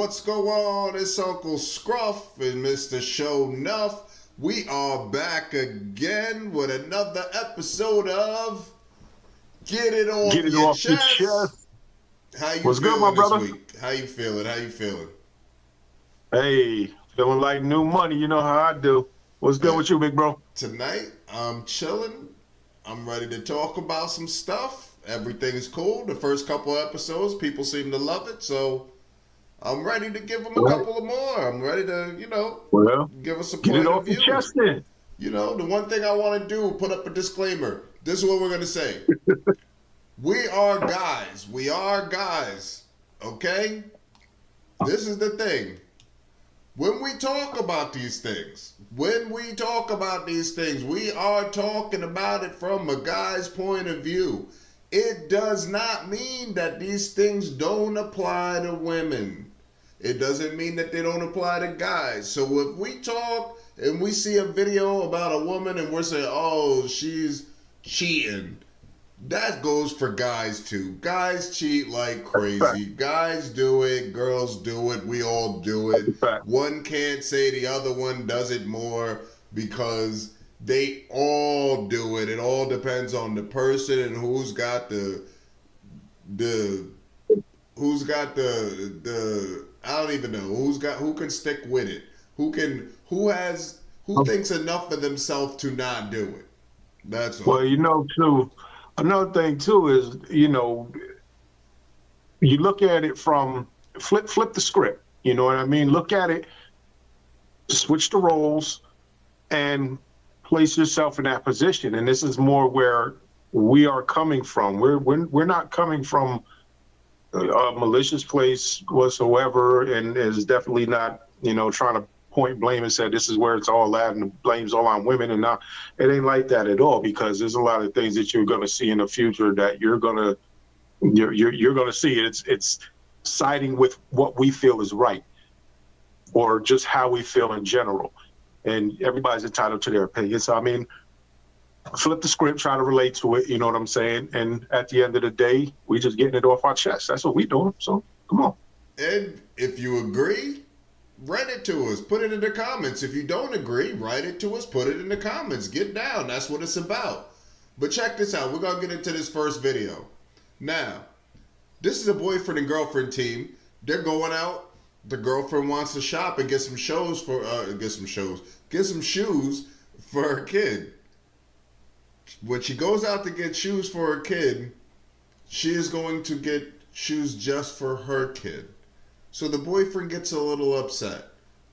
What's going on? It's Uncle Scruff and Mr. Show Nuff. We are back again with another episode of Get It Off Get it Your off your Chest. chest. How you What's good, my feeling this brother? week? How you feeling? Hey, feeling like new money. You know how I do. What's good with you, big bro? Tonight, I'm chilling. I'm ready to talk about some stuff. Everything's cool. The first couple episodes, people seem to love it, so I'm ready to give them a Well, couple of more. I'm ready to, well, give us a get it point of off your view. chest then. The one thing I want to do, put up a disclaimer. This is what we're going to say. We are guys. We are guys. Okay? This is the thing. When we talk about these things, we are talking about it from a guy's point of view. It does not mean that these things don't apply to women. It doesn't mean that they don't apply to guys. So if we talk and we see a video about a woman and we're saying, oh, she's cheating, that goes for guys too. Guys cheat like Fact, crazy. Guys do it, girls do it, we all do it. fact. One can't say the other one does it more because they all do it. It all depends on the person and the who's got the I don't even know who can stick with it. Who thinks enough of themselves to not do it. That's Well, all. too, another thing too is, you look at it from flip the script. You know what I mean? Look at it, switch the roles, and place yourself in that position. And this is more where we are coming from. We're not coming from a malicious place whatsoever, and is definitely not, trying to point blame and say this is where it's all at and the blame's all on women. And now it ain't like that at all, because there's a lot of things that you're going to see in the future that you're going to see. It's siding with what we feel is right, or just how we feel in general. And everybody's entitled to their opinion. So I mean, flip the script, try to relate to it. You know what I'm saying? And at the end of the day, we just getting it off our chest. That's what we doing. So come on. And if you agree, write it to us. Put it in the comments. If you don't agree, write it to us. Put it in the comments. Get down. That's what it's about. But check this out. We're going to get into this first video. Now, this is a boyfriend and girlfriend team. They're going out. The girlfriend wants to shop and get some shoes for her kid. When she goes out to get shoes for her kid, she is going to get shoes just for her kid. So the boyfriend gets a little upset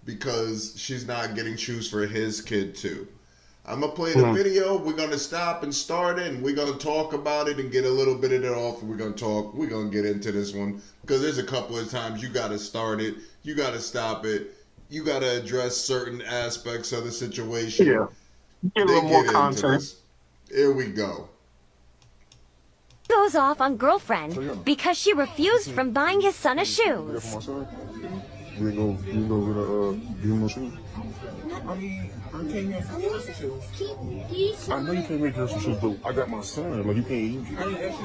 because she's not getting shoes for his kid too. I'm going to play the Mhm. video. We're going to stop and start it, and we're going to talk about it and get a little bit of it off. We're going to get into this one because there's a couple of times you got to start it, you got to stop it, you got to address certain aspects of the situation. Yeah, get a They little more get into content. this. Here we go. Goes off on girlfriend because she refused from buying his son a shoes. You ain't gonna give him no shoes? I mean, I came here for your shoes. I know you can't make her some shoes, but I got my son. Like, you can't. I didn't ask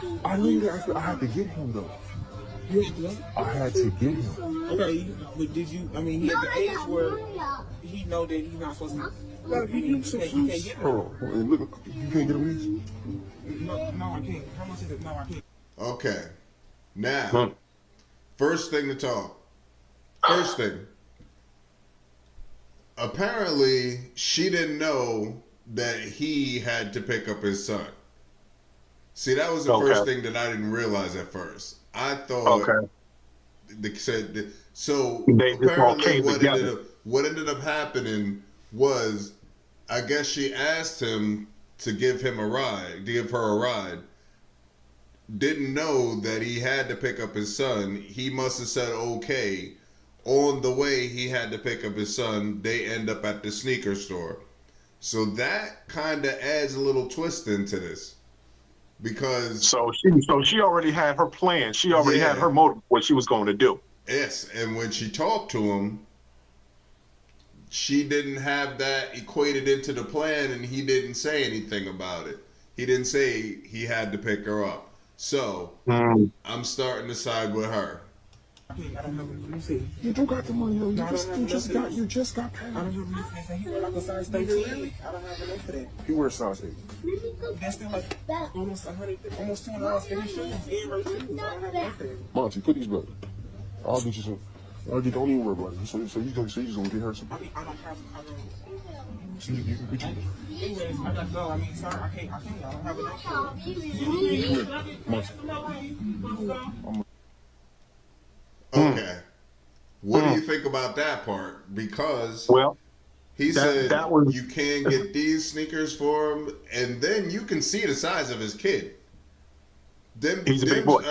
you. I know you didn't ask me. I had to get him, though. You had to go? I had to get him. Okay, but did you? I mean, he at the age where he know that he's not supposed to. Like, you need some You can't shoes. get them. Oh, and look, you can't get him these? No, I can't. How much is it? No, I can't. Okay. Now, Hmm. first thing to talk. First thing. Apparently, she didn't know that he had to pick up his son. See, that was the first Okay. thing that I didn't realize at first. I thought Okay. so. They just all Apparently, came together. what ended up happening was, I guess she asked him to give her a ride. Didn't know that he had to pick up his son. He must have said okay. On the way he had to pick up his son, they end up at the sneaker store. So that kind of adds a little twist into this. Because, So she already had her plan. She already had yeah, her motive, what she was going to do. yes. And when she talked to him, she didn't have that equated into the plan, and he didn't say anything about it. He didn't say he had to pick her up. So Mm. I'm starting to side with her. I don't have a, let me see. You don't got the money, yo. No, I don't have You just got paid. I don't have enough for that. He wear like a size 13. I don't have enough for that. He wears size 8. That's still like almost 100, almost $200 for his shoes. And right shoes. I don't have enough for that. Monty, put these back. I'll get you some. Don't even worry about it. So you just gonna get her some. I mean, I don't. So you can get you. Anyways, I gotta go. I mean, sorry, I can't. I don't have enough for it. Monty. Okay. What do you think about that part? Because Well, he said that was you can't get these sneakers for him, and then you can see the size of his kid. He's a big boy.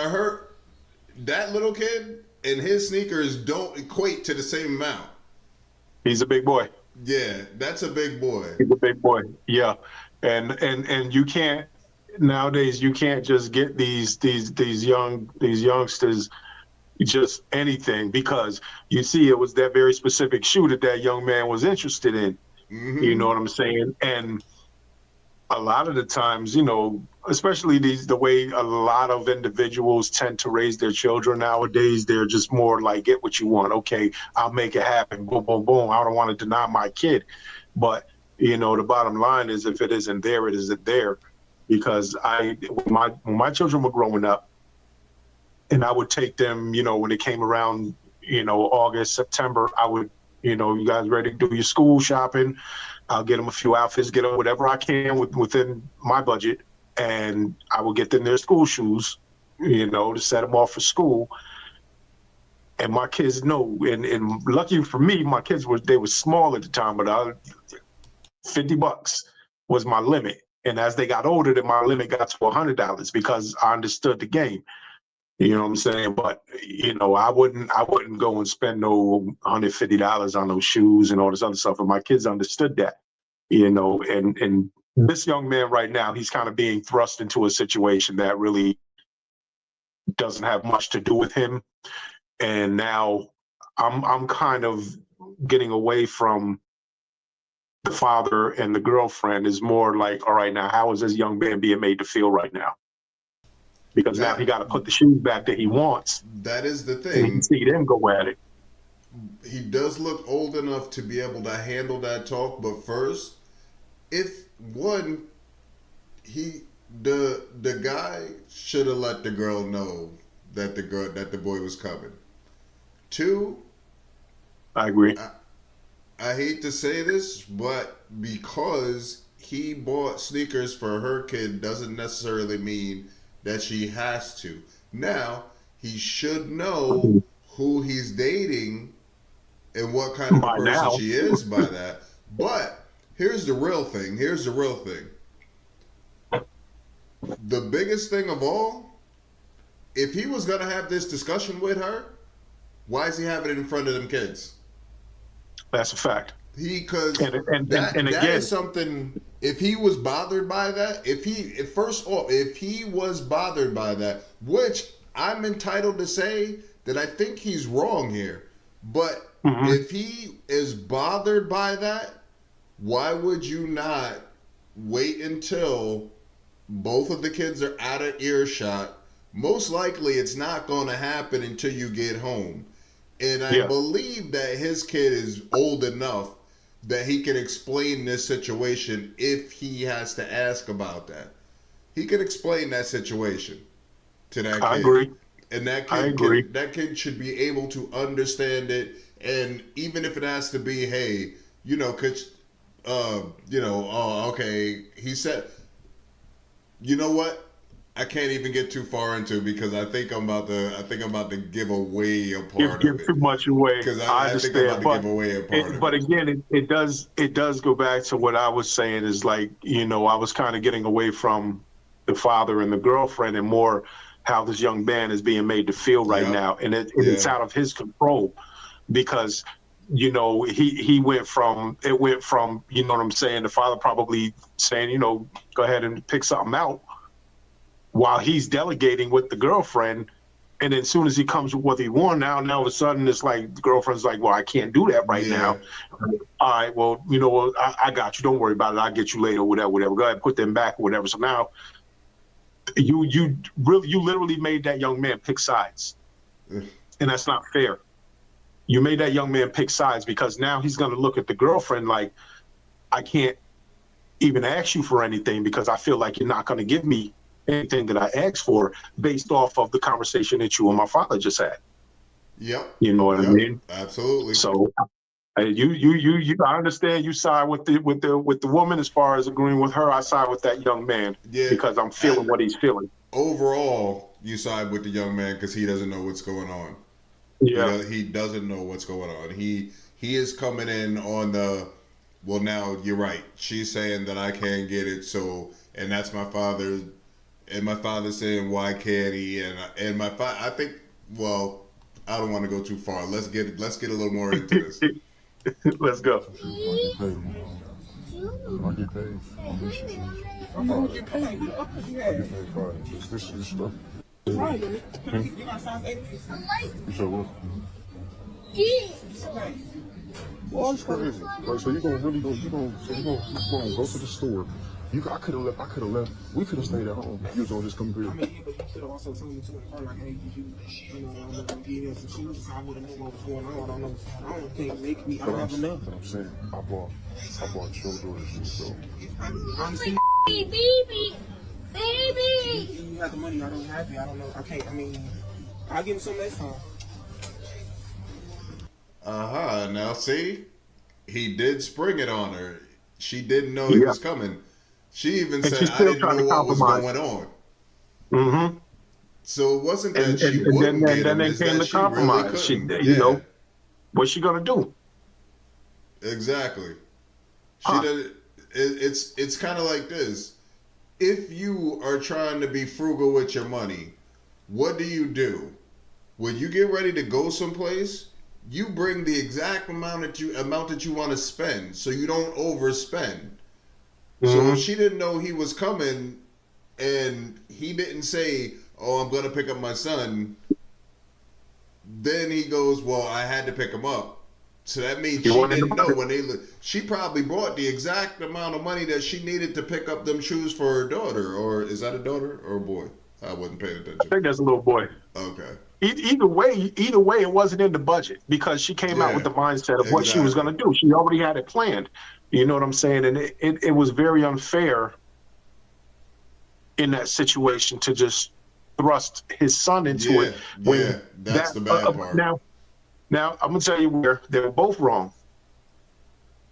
That little kid and his sneakers don't equate to the same amount. He's a big boy. Yeah, that's a big boy. He's a big boy. Yeah, and you can't nowadays. You can't just get these youngsters just anything, because you see it was that very specific shoe that young man was interested in. Mm-hmm. You know what I'm saying? And a lot of the times, especially the way a lot of individuals tend to raise their children nowadays, they're just more like, get what you want. Okay, I'll make it happen. Boom, boom, boom. I don't want to deny my kid. But, the bottom line is, if it isn't there, it isn't there. Because when my children were growing up, and I would take them, when it came around, August, September, I would, you guys ready to do your school shopping? I'll get them a few outfits, get them whatever I can within my budget. And I will get them their school shoes, to set them off for school. And my kids know, and lucky for me, my kids were small at the time, but $50 was my limit. And as they got older, then my limit got to $100 because I understood the game. You know what I'm saying? But, I wouldn't go and spend no $150 on those shoes and all this other stuff. And my kids understood that, and this young man right now, he's kind of being thrust into a situation that really doesn't have much to do with him. And now I'm kind of getting away from the father and the girlfriend. Is more like, all right, now, how is this young man being made to feel right now? Because now he got to put the shoes back that he wants. That is the And thing. you can see them go at it. He does look old enough to be able to handle that talk, but first, if one, the guy should have let the girl know that the boy was coming. Two, I agree. I hate to say this, but because he bought sneakers for her kid doesn't necessarily mean that she has to. Now, he should know who he's dating and what kind of a person she is by that. But here's the real thing. The biggest thing of all, if he was going to have this discussion with her, why is he having it in front of them kids? That's a fact. Because that is something. If he was bothered by that, if he was bothered by that, which I'm entitled to say that I think he's wrong here, but if he is bothered by that, why would you not wait until both of the kids are out of earshot? Most likely, it's not going to happen until you get home. And I believe that his kid is old enough that he can explain this situation if he has to ask about that. He can explain that situation to that kid. I agree. And that kid should be able to understand it. And even if it has to be, hey, okay, he said, you know what? I can't even get too far into it because I think I'm about to give away a part of it. Give too much away. Because I think I'm about to give away a part of it. But again, it does go back to what I was saying is like, I was kind of getting away from the father and the girlfriend and more how this young man is being made to feel right now. And it's out of his control because, he went from, you know what I'm saying? The father probably saying, go ahead and pick something out, while he's delegating with the girlfriend. And then as soon as he comes with what he wants, now all of a sudden it's like the girlfriend's like, well, I can't do that right now. All right, well, I got you. Don't worry about it. I'll get you later, whatever. Go ahead, put them back or whatever. So now you literally made that young man pick sides. And that's not fair. You made that young man pick sides because now he's going to look at the girlfriend like, I can't even ask you for anything because I feel like you're not going to give me anything that I asked for based off of the conversation that you and my father just had. Yep. You know what I Yep. mean? Absolutely. So you I understand you side with the woman as far as agreeing with her. I side with that young man Yeah. because I'm feeling what he's feeling. Overall, you side with the young man because he doesn't know what's going on. Yeah. He doesn't know what's going on. He is coming in on the, well, now you're right. She's saying that I can't get it, so, and that's my father, and my father's saying why can't he, and my father. I think, well, I don't want to go too far. Let's get a little more into this. Let's go. I get paid tomorrow. I get paid. I'm gonna get paid. I get paid Friday. This stuff. Friday. You got size 8? You said what? Okay. Well, it's crazy. Like, so you gonna really go? You gonna go to the store? I could have left. I could have left. We could have stayed at home. You was gonna just come here. I mean, yeah, but you could have also told me to the car, like, hey, you know, I'm gonna give you some shoes, so I would have known what was going on. I don't know what's going on. I don't think make me, I don't have enough. But I'm saying, I bought children shoes, so. Honestly, Baby! you have the money, I don't have it. I don't know. I can't, I mean, I'll give him some next time. Now see, he did spring it on her. She didn't know he Yeah. was coming. She even And said, she's "I still didn't trying know to what was compromise. going on." Mm-hmm. So it wasn't that And, she and, and wouldn't then get then him; they it's came that to she really compromise. She, couldn't. you Yeah, know, what's she gonna do? exactly. She Huh. does. It's kind of like this. If you are trying to be frugal with your money, what do? When you get ready to go someplace, you bring the exact amount that you want to spend, so you don't overspend. So if Mm-hmm. she didn't know he was coming, and he didn't say, "Oh, I'm gonna pick up my son," then he goes, "Well, I had to pick him up." So that means You she want in the didn't know budget. when she probably brought the exact amount of money that she needed to pick up them shoes for her daughter. Or is that a daughter or a boy? I wasn't paying I attention. think that's a little boy. Okay. Either way, it wasn't in the budget because she came out with Yeah, the mindset of what she was exactly. going to do. She already had it planned. You know what I'm saying? And it was very unfair in that situation to just thrust his son into it Yeah, when yeah. That's that the bad part. now I'm gonna tell you where they were both wrong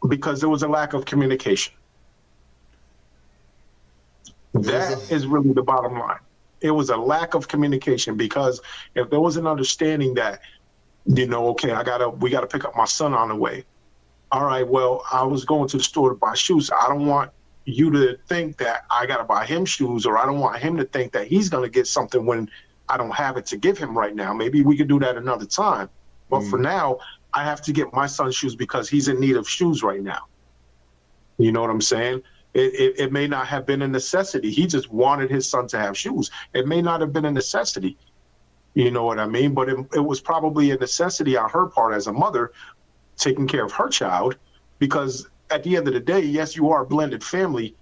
because there was a lack of communication. It was That is really the bottom line. It was a lack of communication because if there was an understanding that, you know, okay, we gotta pick up my son on the way. All right, well, I was going to the store to buy shoes. I don't want you to think that I got to buy him shoes, or I don't want him to think that he's going to get something when I don't have it to give him right now. Maybe we could do that another time. But for now, I have to get my son shoes because he's in need of shoes right now. You know what I'm saying? It may not have been a necessity. He just wanted his son to have shoes. It may not have been a necessity. You know what I mean? But it was probably a necessity on her part as a mother taking care of her child, because at the end of the day, yes, you are a blended family,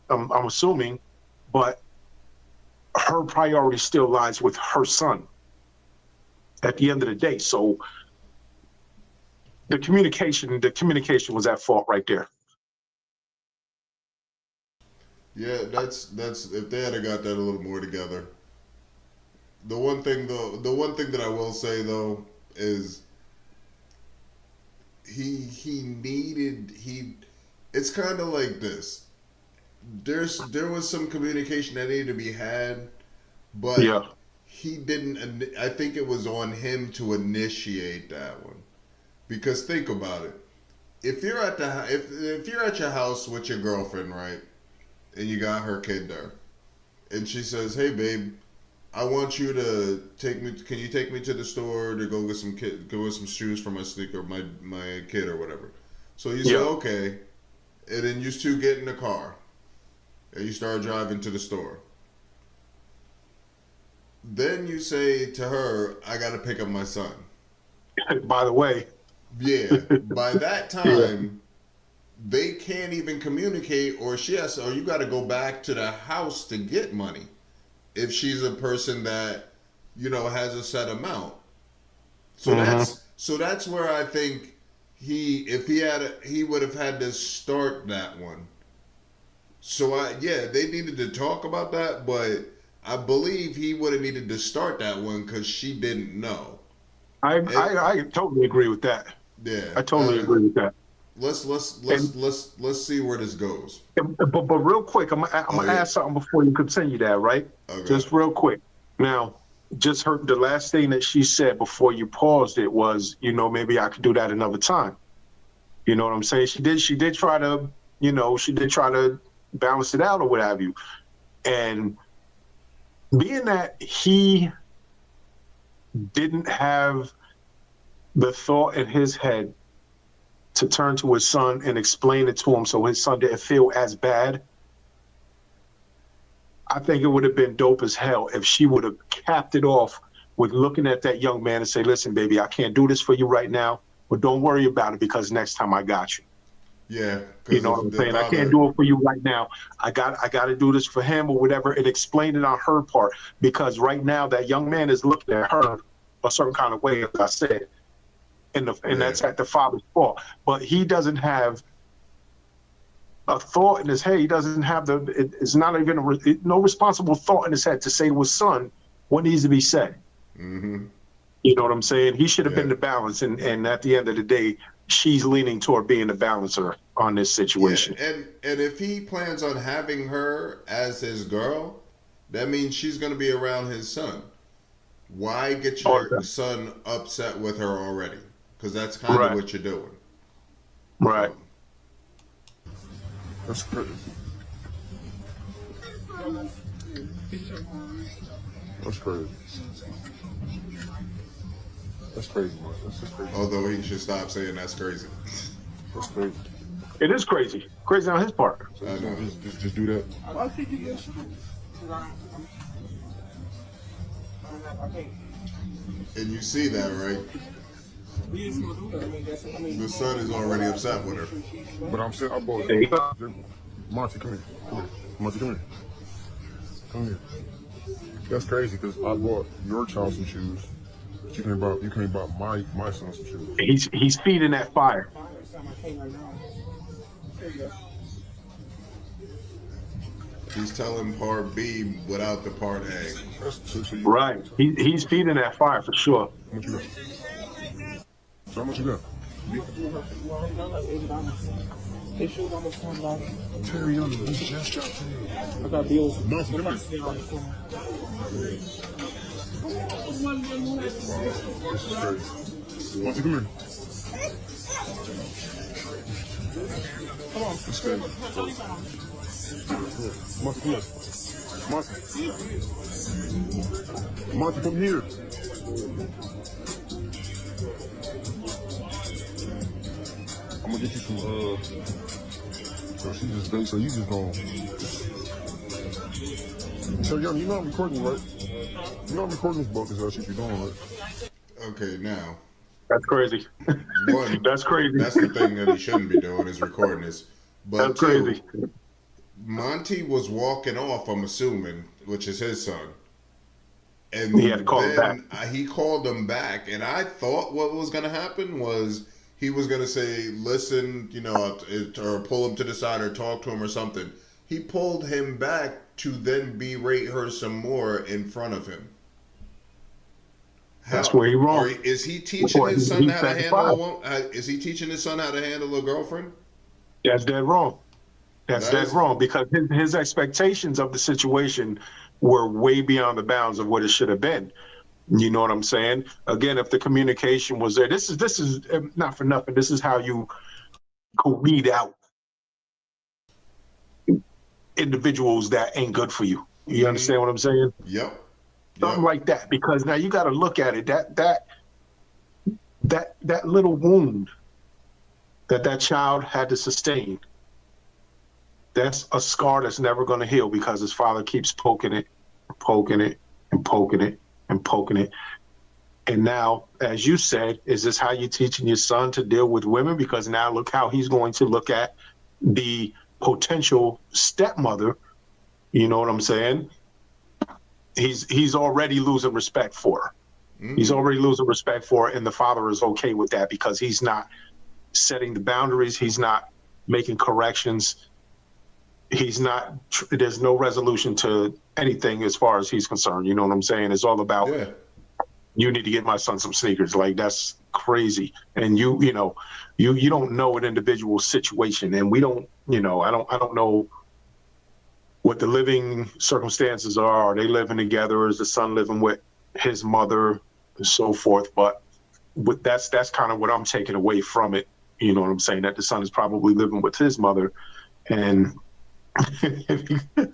I'm assuming, but her priority still lies with her son at the end of the day. So the communication was at fault right there. Yeah, that's if they had got that a little more together. The one thing that I will say though is he needed he it's kind of like this. There was some communication that needed to be had, but Yeah. he didn't. I think it was on him to initiate that one. Because think about it. If you're at if you're at your house with your girlfriend, right, and you got her kid there, and she says, "Hey, babe, I want you to take me. Can you take me to the store to go get go get some shoes for my sneaker, my kid or whatever?" So you say, Yeah. "Okay," and then you two get in the car and you start driving to the store. Then you say to her, "I got to pick up my son." By the way. Yeah. By that Yeah. time, they can't even communicate, or or you got to go back to the house to get money. If she's a person that, has a set amount. So that's where I think he would have had to start that one. So they needed to talk about that, but I believe he would have needed to start that one because she didn't know. I totally agree with that. Yeah, I totally agree with that. Let's see where this goes. But real quick, I'm gonna ask something before you continue that, right? Okay. Just real quick. Now, just heard the last thing that she said before you paused it was, maybe I could do that another time. You know what I'm saying? She did try to, she did try to balance it out or what have you. And being that he didn't have the thought in his head to turn to his son and explain it to him so his son didn't feel as bad, I think it would have been dope as hell if she would have capped it off with looking at that young man and say, listen, baby, I can't do this for you right now, but don't worry about it because next time I got you. Yeah. You know what I'm saying? I can't do it for you right now. I got to do this for him or whatever, and explain it on her part, because right now that young man is looking at her a certain kind of way, as I said, and that's at the father's fault. But he doesn't have a thought in his head. He doesn't have it's not even no responsible thought in his head to say to his son what needs to be said. Mm-hmm. You know what I'm saying? He should have been the balance, and at the end of the day, she's leaning toward being the balancer on this situation. Yeah, and if he plans on having her as his girl, that means she's going to be around his son. Why get your son upset with her already? Because that's kind of what you're doing. Right. That's crazy. That's crazy. That's crazy, man. That's just crazy. Although he should stop saying that's crazy. That's crazy. It is crazy. Crazy on his part. So just do that. I think you get And you see that, right? The son is already upset with her. But I'm saying, I bought Monty, come here. Monty, come here. Come here. That's crazy because I bought your child some shoes. But you can't buy my son some shoes. He's feeding that fire. He's telling part B without the part A. Right. He's feeding that fire for sure. How much you got? So how much you got? They should almost $1. Terry, this just dropped to you. I got bills. Monty, come here. This is crazy. Monty, come here. Come on. That's crazy. Monty, come here. Monty, come here. I'm gonna get you some, so she just baked, so you just gonna. So, young, you know I'm recording, right? You know I'm recording this book, is that shit you're doing, right? Okay, now. That's crazy. One, that's crazy. That's the thing that he shouldn't be doing is recording this. But that's crazy. Monty was walking off, I'm assuming, which is his son. And he had to call him back. He called him back, and I thought what was going to happen was he was going to say, listen, or pull him to the side or talk to him or something. He pulled him back to then berate her some more in front of him. That's where he wrong. Is he teaching his son how to handle a woman? Is he teaching his son how to handle a girlfriend? That's dead wrong. That's dead wrong because his expectations of the situation were way beyond the bounds of what it should have been. You know what I'm saying? Again, if the communication was there, this is not for nothing. This is how you go weed out individuals that ain't good for you. You understand what I'm saying? Yep. Something like that, because now you got to look at it. That little wound that child had to sustain. That's a scar that's never going to heal because his father keeps poking it, and poking it, and poking it, and poking it. And now, as you said, is this how you're teaching your son to deal with women? Because now look how he's going to look at the potential stepmother. You know what I'm saying? He's already losing respect for her. He's already losing respect for it, and the father is okay with that because he's not setting the boundaries. He's not making corrections. He's not. There's no resolution to anything as far as he's concerned. You know what I'm saying? It's all about Yeah. you need to get my son some sneakers. Like that's crazy. And you know, you don't know an individual situation, and we don't. You know, I don't know what the living circumstances are. Are they living together? Is the son living with his mother and so forth? But that's kind of what I'm taking away from it. You know what I'm saying? That the son is probably living with his mother, and, and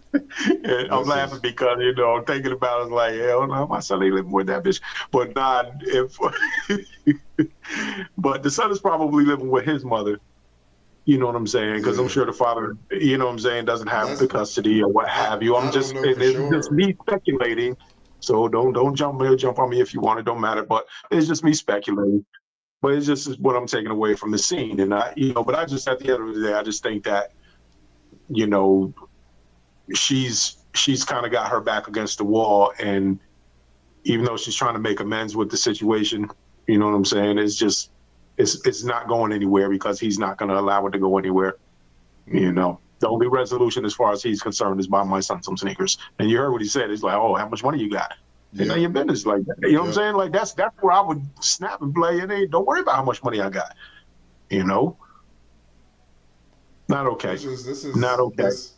I'm laughing because I'm thinking about it like, hell no, my son ain't living with that bitch. But not if, but the son is probably living with his mother. You know what I'm saying? Because I'm sure the father, you know what I'm saying, doesn't have the custody or what have you. I don't know for it's sure. just me speculating. So don't jump on me if you want. It don't matter. But it's just me speculating. But it's just what I'm taking away from the scene. And but I just, at the end of the day, I just think that, she's kind of got her back against the wall. And even though she's trying to make amends with the situation, you know what I'm saying? It's just, it's not going anywhere because he's not going to allow it to go anywhere. The only resolution as far as he's concerned is buy my son some sneakers. And you heard what he said. He's like, oh, how much money you got? Ain't none of your business like that. You know what I'm saying? Like that's where I would snap and play. And don't worry about how much money I got. Not okay. This is not okay. He's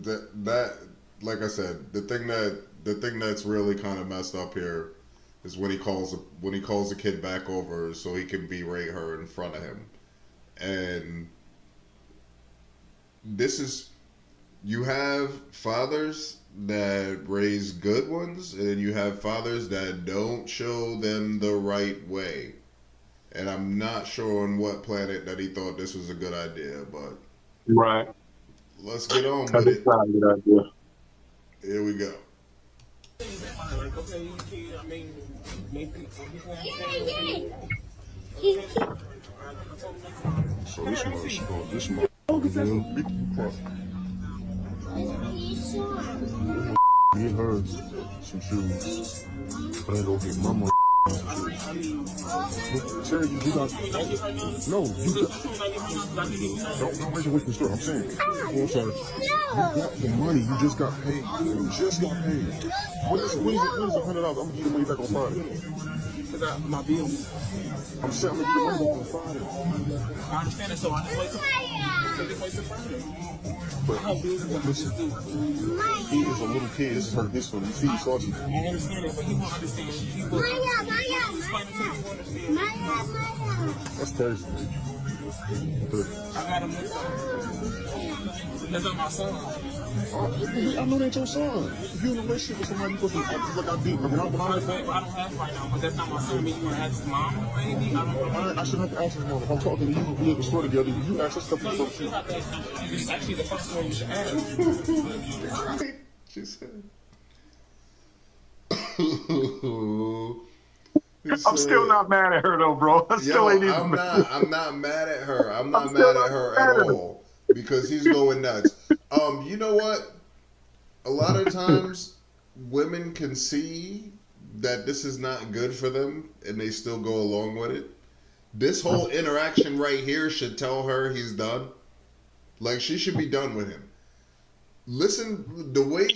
that like I said, the thing that's really kind of messed up here is when he calls the kid back over so he can berate her in front of him. And you have fathers that raise good ones, and then you have fathers that don't show them the right way. And I'm not sure on what planet that he thought this was a good idea, but right. Let's get on with it. Not a good idea. Here we go. So this month, me and her some shoes, but I go get my mom. Terry, you got no. Don't make it with the store. I'm saying. Oh, I'm sorry. You got the money. You just got paid. You just got paid. What is $100? I'm gonna give you the money back on Friday. My bills. I'm saying I'm gonna give you the money back on Friday. I understand it, so I just wait till Friday. But listen, he is a little kid. This is her history. You see, salty. I understand it, but he won't understand. He will explain it to you. Understand. That's crazy. I got him mixed up. That's not my son. I know that's your son. If you're in a relationship with somebody, you're supposed to act like I do. When I I don't have right now, but that's not my son. You want to ask his mom, maybe? I shouldn't have to ask his mom. If I'm talking to you, we have a store together. You ask us stuff to You have to ask. It's actually the first one you should ask. She said. I'm still not mad at her though, bro. I'm not mad at her. I'm not mad at her at all because he's going nuts. You know what? A lot of times women can see that this is not good for them and they still go along with it. This whole interaction right here should tell her he's done. Like she should be done with him. Listen, the way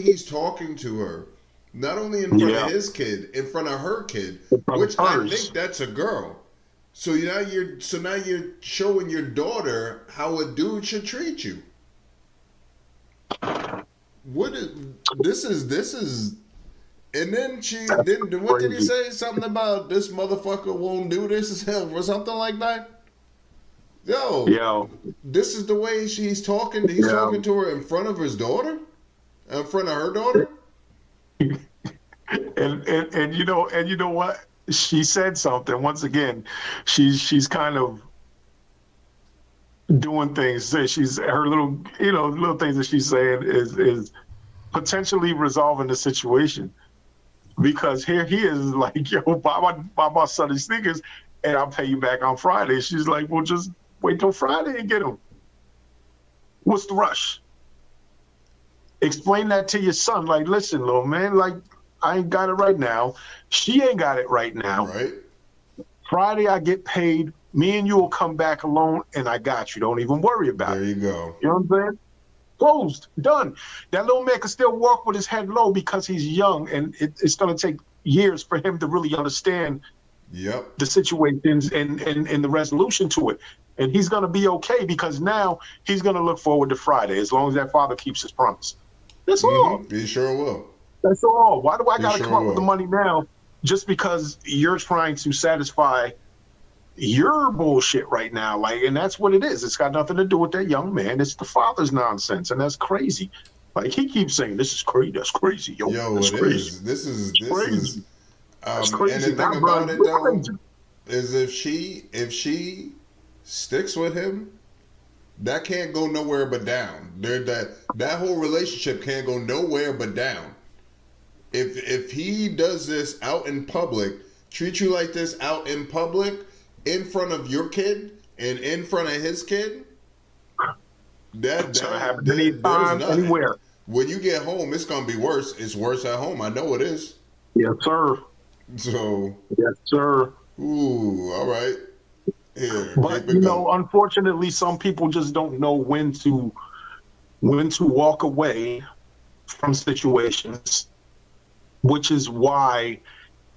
he's talking to her, not only in front of his kid, in front of her kid, which I think that's a girl. So now you're showing your daughter how a dude should treat you. This is and then what did he say? Something about this motherfucker won't do this or something like that? Yo. This is the way he's talking. He's talking to her in front of his daughter? In front of her daughter? And you know what? She said something. Once again, she's kind of doing things. She's her little things that she's saying is potentially resolving the situation. Because here he is like, yo, buy my son his sneakers and I'll pay you back on Friday. She's like, well, just wait till Friday and get them. What's the rush? Explain that to your son. Like, listen, little man, like, I ain't got it right now. She ain't got it right now. Right. Friday, I get paid. Me and you will come back alone, and I got you. Don't even worry about There it. you go. You know what I'm saying? Closed, done. That little man can still walk with his head low because he's young, and it's going to take years for him to really understand Yep. the situations and the resolution to it. And he's going to be okay because now he's going to look forward to Friday as long as that father keeps his promise. That's all. He sure will. That's all. Why do I He got to sure come up with the will. money now just because you're trying to satisfy your bullshit right now? Like, and that's what it is. It's got nothing to do with that young man. It's the father's nonsense, and that's crazy. Like he keeps saying, "This is crazy. That's crazy, yo. Yo, That's it crazy. is. This is Crazy. That's and crazy." the thing Now, bro, about it you're though crazy. is if she sticks with him, that can't go nowhere but down. That whole relationship can't go nowhere but down. If he does this out in public, treat you like this out in public, in front of your kid and in front of his kid, It's gonna happen there's anytime, nothing. anywhere. When you get home, it's gonna be worse. It's worse at home. I know it is. Yes, sir. So, Yes, sir. ooh, all right. Here, But keep it going. unfortunately, some people just don't know when to walk away from situations, which is why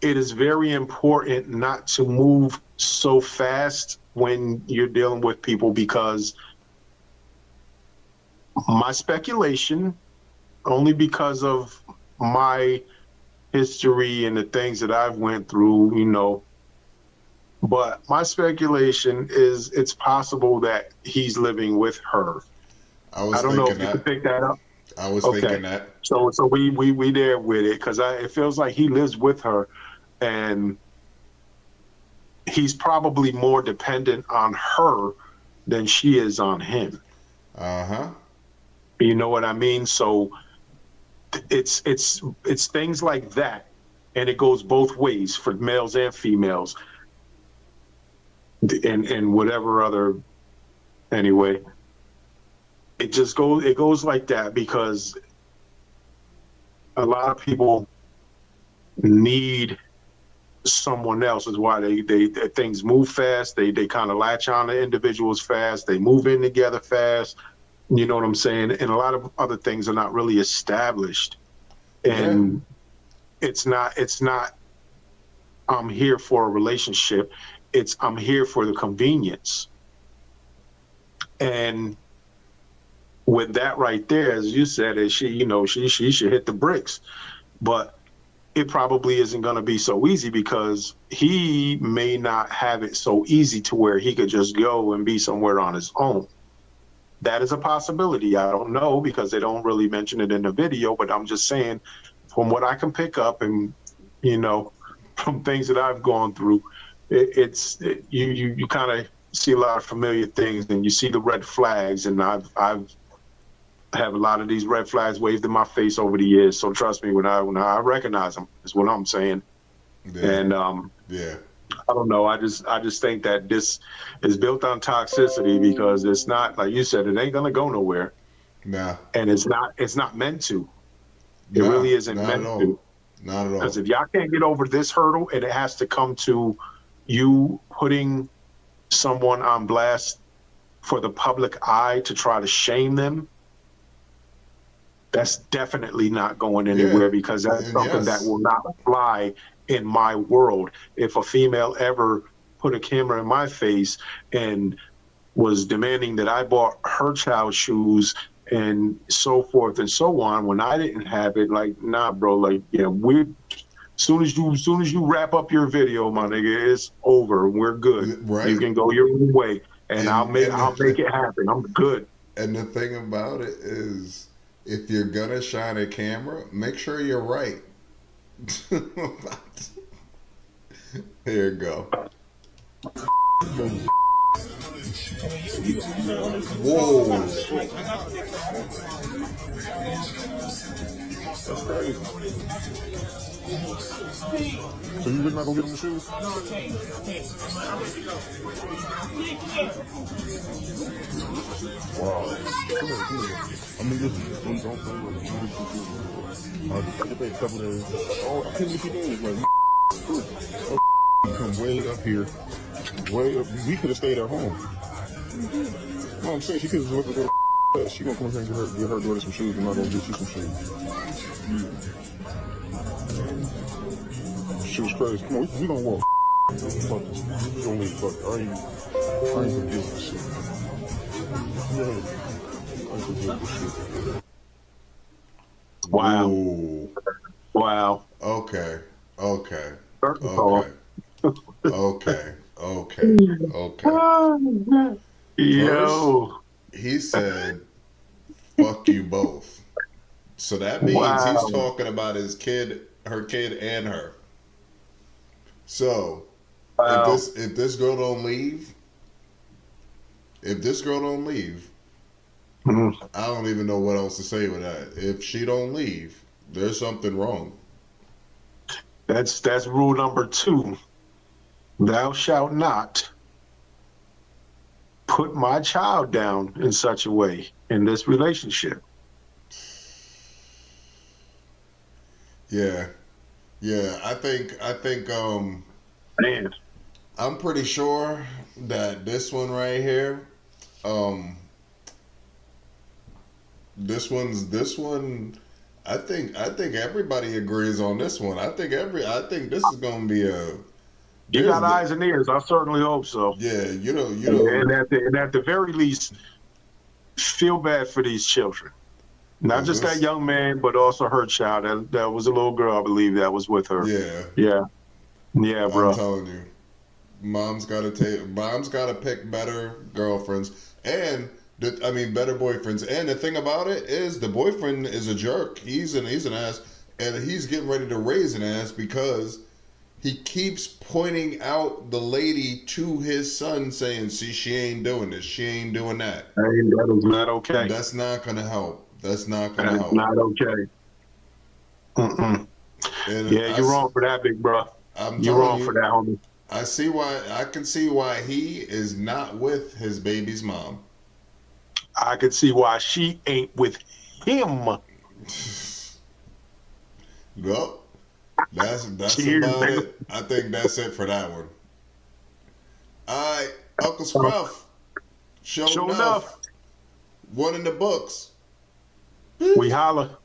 it is very important not to move so fast when you're dealing with people, because my speculation, only because of my history and the things that I've went through, but my speculation is it's possible that he's living with her. I was I don't know thinking if you could that. pick that up. I was Okay. thinking that. So we there with it, because it feels like he lives with her, and he's probably more dependent on her than she is on him. Uh-huh. You know what I mean? So it's things like that, and it goes both ways for males and females, and whatever other. Anyway, it goes like that because a lot of people need someone else. Is why they things move fast. They kind of latch on to individuals fast. They move in together fast. You know what I'm saying? And a lot of other things are not really established. And it's not I'm here for a relationship. It's I'm here for the convenience. And with that right there, as you said, is she should hit the bricks. But it probably isn't going to be so easy because he may not have it so easy to where he could just go and be somewhere on his own. That is a possibility. I don't know because they don't really mention it in the video, but I'm just saying from what I can pick up and, from things that I've gone through, you kind of see a lot of familiar things and you see the red flags, and I have a lot of these red flags waved in my face over the years. So trust me, when I recognize them, is what I'm saying. Yeah. And yeah. I don't know. I just think that this is built on toxicity because it's not, like you said, it ain't gonna go nowhere. Nah. And it's not meant to. It Nah, really isn't not meant at all. to. Not at all. Because if y'all can't get over this hurdle and it has to come to you putting someone on blast for the public eye to try to shame them, that's definitely not going anywhere, because that's And something that yes. will not fly in my world. If a female ever put a camera in my face and was demanding that I bought her child shoes and so forth and so on when I didn't have it, like, nah, bro, like, yeah, soon as you wrap up your video, my nigga, it's over. We're good. Right. You can go your own way, and I'll make it happen. I'm good. And the thing about it is, if you're gonna shine a camera, make sure you're right. Here you go. Whoa. So you really not gonna get him the shoes? No, I can't. I'm ready to go. Wow. Come here. I mean, listen, don't worry. I just paid a couple days. Oh, I couldn't get you doing this, like, come way up here, way up. We could have stayed at home. No, I'm saying she could have went to go to she gonna come here and get her daughter some shoes, and I'm gonna get you some shoes. She was crazy. Come on, we gonna walk. Fuck this. We gonna leave. Fuck it. I ain't gonna deal with this shit. Yeah, I ain't gonna deal with this shit. Wow. Ooh. Wow. Okay. Okay. First of all, Okay. Okay. Okay. First, yo, he said, "Fuck you both." So that means he's wow. talking about his kid, her kid, and her. So Wow. if this girl don't leave, Mhm. I don't even know what else to say with that. If she don't leave, there's something wrong. That's rule number 2. Thou shalt not put my child down in such a way in this relationship. Yeah. Yeah. Man, I'm pretty sure that this one right here, this one I think everybody agrees on this one. I think this is gonna be a you there's got eyes and ears. I certainly hope so. yeah, And at the very least, feel bad for these children. Not cause just that this young man, but also her child. That was a little girl, I believe, that was with her. yeah, Yeah. Yeah, I'm bro. telling you. Mom's gotta pick better girlfriends and better boyfriends. And the thing about it is the boyfriend is a jerk. He's an ass and he's getting ready to raise an ass because he keeps pointing out the lady to his son saying, see, she ain't doing this, she ain't doing that. Hey, that is not okay. That's not gonna help. That's not That gonna is help. not okay. Mm-mm. And Yeah, you're wrong for that, big bro. I'm You're telling wrong for you, that, homie. I can see why he is not with his baby's mom. I could see why she ain't with him. Well, that's Cheers, about nigga. it. I think that's it for that one. All right, Uncle Uh, Scruff. Show Sure enough. enough, One in the books. we holla.